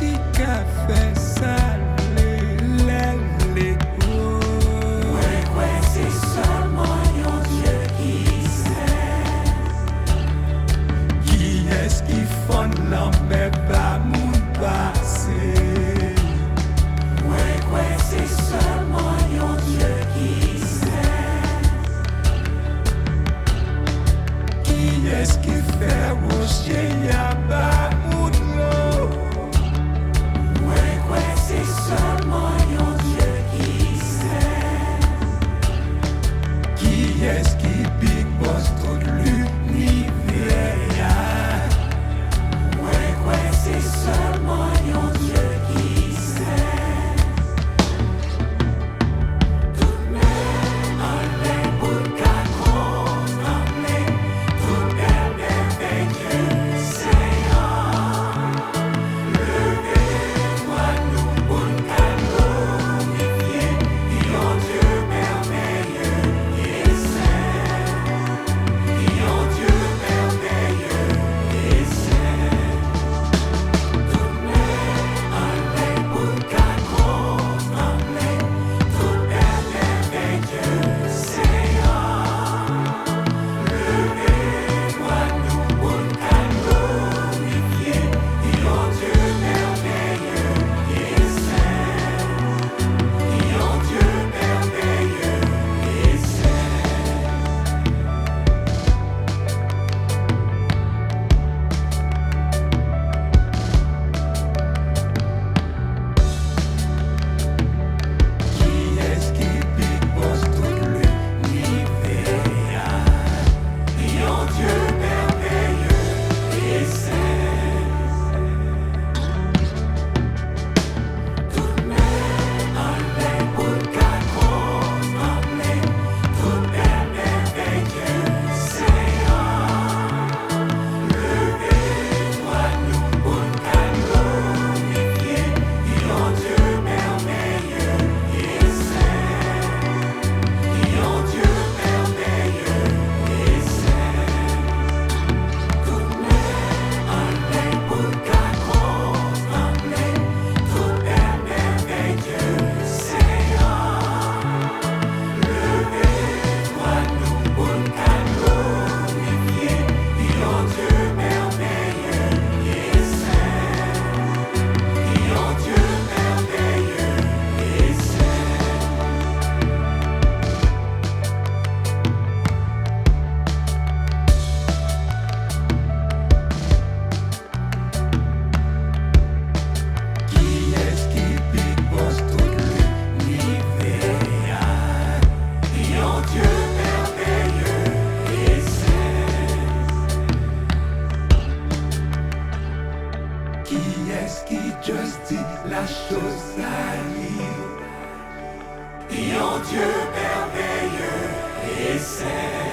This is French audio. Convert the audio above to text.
qui a fait ça? Ouais, c'est seulement un Dieu qui sait. Qui est-ce qui font l'homme mais pas mon passé? Ouais, c'est seulement un Dieu qui sait. Qui est-ce qui fait rocher y'a pas mon l'eau? Ouais, c'est seulement un Dieu qui sait. Qui est-ce qui big boss tout l'univers? Ouais, c'est seulement un Dieu qui sait. Tout même en les boules qu'à condamner, tout est merveilleux, Seigneur. Levez-toi, nous, boules qu'à glorifier, et en Dieu merveilleux et saint. Et en Dieu merveilleux et saint. Tout même en les boules qu'à condamner, tout est merveilleux, Seigneur. Levez-toi, nous, boules qu'à glorifier, et en Dieu merveilleux et saint. Et en Dieu merveilleux et saint. Qui est-ce qui big boss tout l'univers? Et en Dieu merveilleux et saint. Tout même en les boules qu'à condamner, tout est merveilleux, Seigneur. Levez-toi, nous, boules qu'à glorifier, et en Dieu merveilleux et saint. Et en Dieu merveilleux et saint. Tout même en les boules qu'à condamner, tout est merveilleux, Seigneur. Levez-toi, nous, boules qu'à glorifier, et en Dieu merveilleux et saint. Et en Dieu merveilleux et saint. Qui est-ce qui big boss tout l'univers? Et en Dieu merveilleux et saint. Qui est-ce qui just dit la chose arrive? Et en Dieu merveilleux et saint.